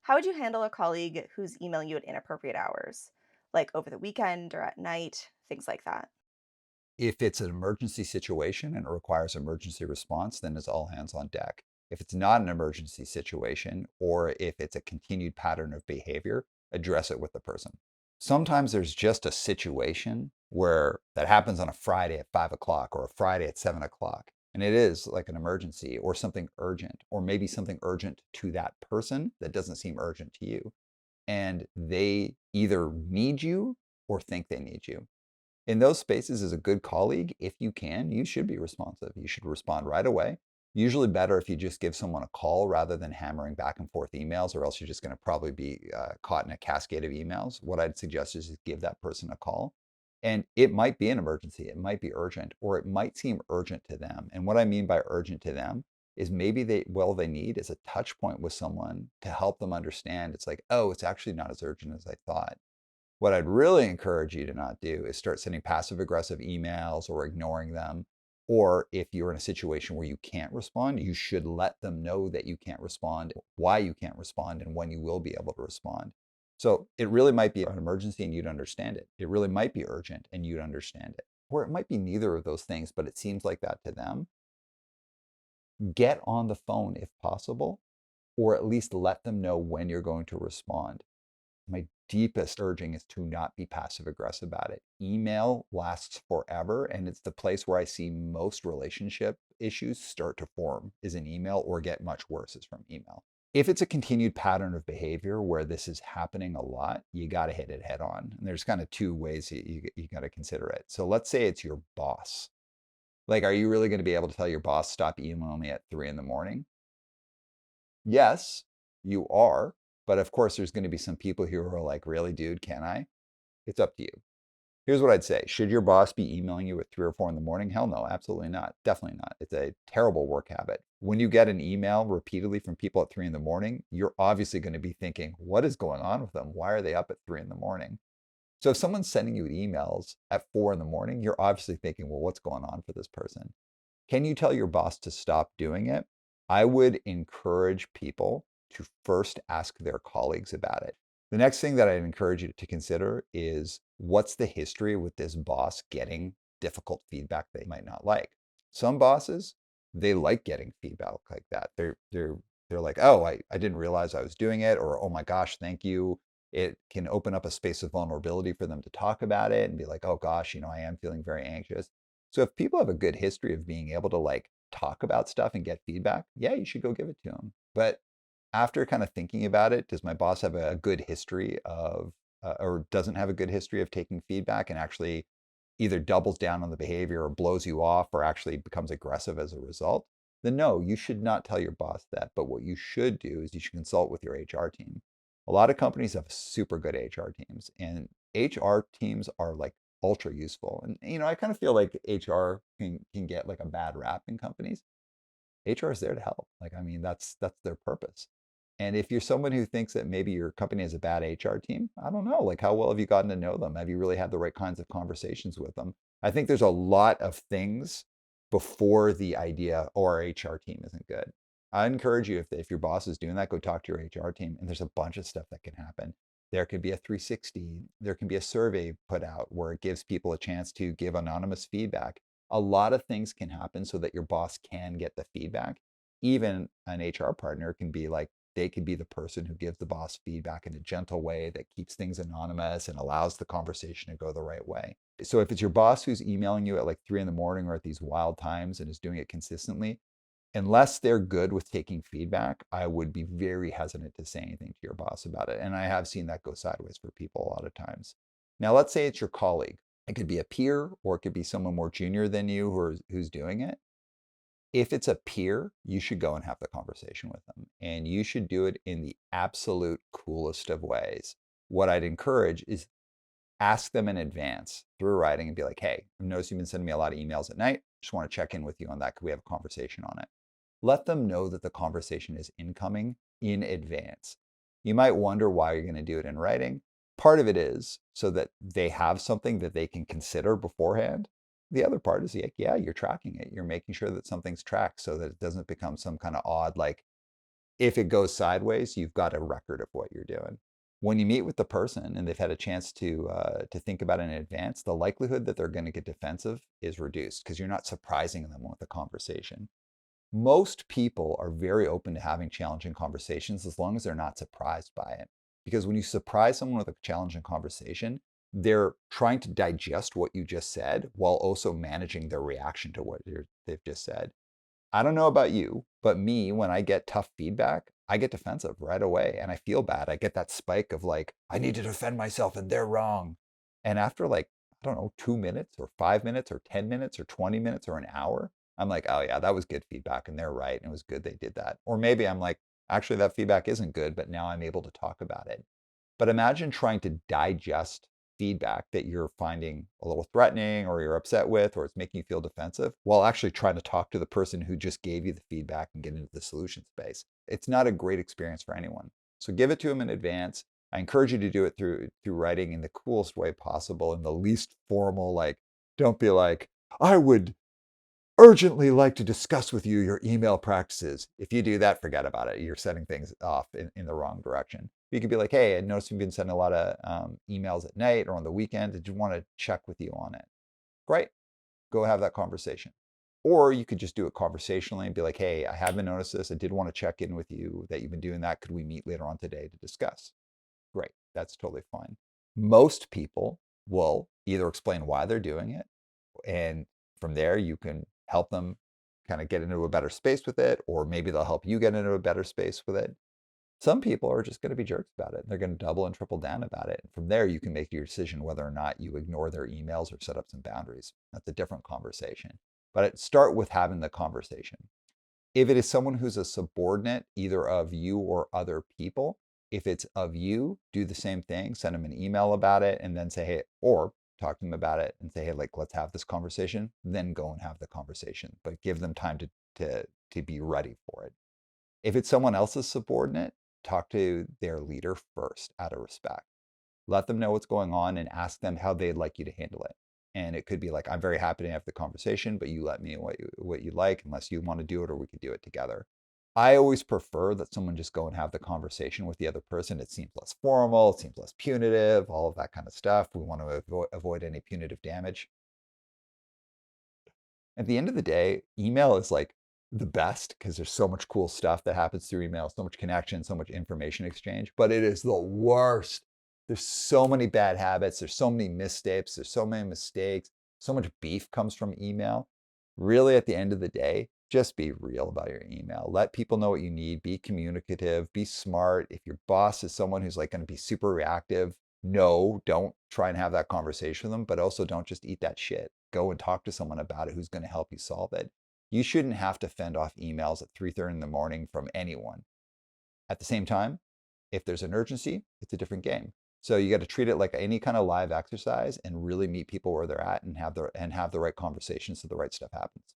How would you handle a colleague who's emailing you at inappropriate hours, like over the weekend or at night, things like that? If it's an emergency situation and it requires emergency response, then it's all hands on deck. If it's not an emergency situation, or if it's a continued pattern of behavior, address it with the person. Sometimes there's just a situation where that happens on a Friday at 5 o'clock or a Friday at 7 o'clock. And it is like an emergency or something urgent, or maybe something urgent to that person that doesn't seem urgent to you. And they either need you or think they need you. In those spaces, as a good colleague, if you can, you should be responsive. You should respond right away. Usually better if you just give someone a call rather than hammering back and forth emails, or else you're just going to probably be caught in a cascade of emails. What I'd suggest is just give that person a call. And it might be an emergency, it might be urgent, or it might seem urgent to them. And what I mean by urgent to them is maybe they need is a touch point with someone to help them understand it's like, oh, it's actually not as urgent as I thought. What I'd really encourage you to not do is start sending passive aggressive emails or ignoring them. Or if you're in a situation where you can't respond, you should let them know that you can't respond, why you can't respond, and when you will be able to respond. So it really might be an emergency and you'd understand it. It really might be urgent and you'd understand it. Or it might be neither of those things, but it seems like that to them. Get on the phone if possible, or at least let them know when you're going to respond. My deepest urging is to not be passive aggressive about it. Email lasts forever, and it's the place where I see most relationship issues start to form is in email, or get much worse is from email. If it's a continued pattern of behavior where this is happening a lot, you got to hit it head on. And there's kind of two ways you got to consider it. So let's say it's your boss. Like, are you really going to be able to tell your boss, stop emailing me at 3 in the morning? Yes, you are. But of course, there's going to be some people who are like, really, dude, can I? It's up to you. Here's what I'd say. Should your boss be emailing you at 3 or 4 in the morning? Hell no, absolutely not. Definitely not. It's a terrible work habit. When you get an email repeatedly from people at 3 in the morning, you're obviously going to be thinking, what is going on with them? Why are they up at 3 in the morning? So if someone's sending you emails at 4 in the morning, you're obviously thinking, well, what's going on for this person? Can you tell your boss to stop doing it? I would encourage people to first ask their colleagues about it. The next thing that I'd encourage you to consider is what's the history with this boss getting difficult feedback they might not like. Some bosses, they like getting feedback like that. They're like, oh, I didn't realize I was doing it, or oh my gosh, thank you. It can open up a space of vulnerability for them to talk about it and be like, oh gosh, I am feeling very anxious. So if people have a good history of being able to like talk about stuff and get feedback, yeah, you should go give it to them. But after kind of thinking about it, does my boss have a good history of, or doesn't have a good history of taking feedback and actually either doubles down on the behavior or blows you off or actually becomes aggressive as a result? Then no, you should not tell your boss that. But what you should do is you should consult with your HR team. A lot of companies have super good HR teams, and HR teams are like ultra useful. And I kind of feel like HR can get like a bad rap in companies. HR is there to help. Like, I mean, that's their purpose. And if you're someone who thinks that maybe your company has a bad HR team, I don't know. Like, how well have you gotten to know them? Have you really had the right kinds of conversations with them? I think there's a lot of things before the idea, oh, our HR team isn't good. I encourage you, if your boss is doing that, go talk to your HR team. And there's a bunch of stuff that can happen. There could be a 360. There can be a survey put out where it gives people a chance to give anonymous feedback. A lot of things can happen so that your boss can get the feedback. Even an HR partner can be like, they could be the person who gives the boss feedback in a gentle way that keeps things anonymous and allows the conversation to go the right way. So if it's your boss who's emailing you at like 3 in the morning or at these wild times and is doing it consistently, unless they're good with taking feedback, I would be very hesitant to say anything to your boss about it. And I have seen that go sideways for people a lot of times. Now, let's say it's your colleague. It could be a peer or it could be someone more junior than you who's doing it. If it's a peer, you should go and have the conversation with them. And you should do it in the absolute coolest of ways. What I'd encourage is ask them in advance through writing and be like, hey, I've noticed you've been sending me a lot of emails at night. Just want to check in with you on that. Could we have a conversation on it? Let them know that the conversation is incoming in advance. You might wonder why you're going to do it in writing. Part of it is so that they have something that they can consider beforehand. The other part is like, yeah, you're tracking it. You're making sure that something's tracked so that it doesn't become some kind of odd, like If it goes sideways, you've got a record of what you're doing. When you meet with the person and they've had a chance to think about it in advance, the likelihood that they're going to get defensive is reduced because you're not surprising them with the conversation. Most people are very open to having challenging conversations as long as they're not surprised by it. Because when you surprise someone with a challenging conversation, they're trying to digest what you just said while also managing their reaction to what they've just said. I don't know about you, but me, when I get tough feedback, I get defensive right away and I feel bad. I get that spike of like, I need to defend myself and they're wrong. And after like, I don't know, 2 minutes or 5 minutes or 10 minutes or 20 minutes or an hour, I'm like, oh yeah, that was good feedback and they're right. And it was good they did that. Or maybe I'm like, actually, that feedback isn't good, but now I'm able to talk about it. But imagine trying to digest feedback that you're finding a little threatening or you're upset with or it's making you feel defensive while actually trying to talk to the person who just gave you the feedback and get into the solution space. It's not a great experience for anyone. So give it to them in advance. I encourage you to do it through writing in the coolest way possible, in the least formal, like, don't be like, I would urgently like to discuss with you your email practices. If you do that, forget about it. You're setting things off in the wrong direction. You could be like, hey, I noticed you've been sending a lot of emails at night or on the weekend. Did you want to check with you on it? Great. Go have that conversation. Or you could just do it conversationally and be like, hey, I haven't noticed this. I did want to check in with you that you've been doing that. Could we meet later on today to discuss? Great. That's totally fine. Most people will either explain why they're doing it, and from there, you can help them kind of get into a better space with it, or maybe they'll help you get into a better space with it. Some people are just going to be jerks about it. They're going to double and triple down about it. And from there, you can make your decision whether or not you ignore their emails or set up some boundaries. That's a different conversation. But start with having the conversation. If it is someone who's a subordinate, either of you or other people, if it's of you, do the same thing. Send them an email about it and then say, hey, or talk to them about it and say, hey, like, let's have this conversation. Then go and have the conversation, but give them time to be ready for it. If it's someone else's subordinate, talk to their leader first out of respect. Let them know what's going on and ask them how they'd like you to handle it. And it could be like, I'm very happy to have the conversation, but you let me know what you like, unless you want to do it, or we could do it together. I always prefer that someone just go and have the conversation with the other person. It seems less formal, it seems less punitive, all of that kind of stuff. We want to avoid any punitive damage. At the end of the day, email is like the best because there's so much cool stuff that happens through email, so much connection, so much information exchange, but it is the worst. There's so many bad habits, there's so many missteps, there's so many mistakes, so much beef comes from email. Really, at the end of the day, just be real about your email. Let people know what you need, be communicative, be smart. If your boss is someone who's like going to be super reactive, no, don't try and have that conversation with them, but also don't just eat that shit. Go and talk to someone about it who's going to help you solve it. You shouldn't have to fend off emails at 3:30 in the morning from anyone. At the same time, if there's an urgency, it's a different game. So you got to treat it like any kind of live exercise and really meet people where they're at and have the right conversations so the right stuff happens.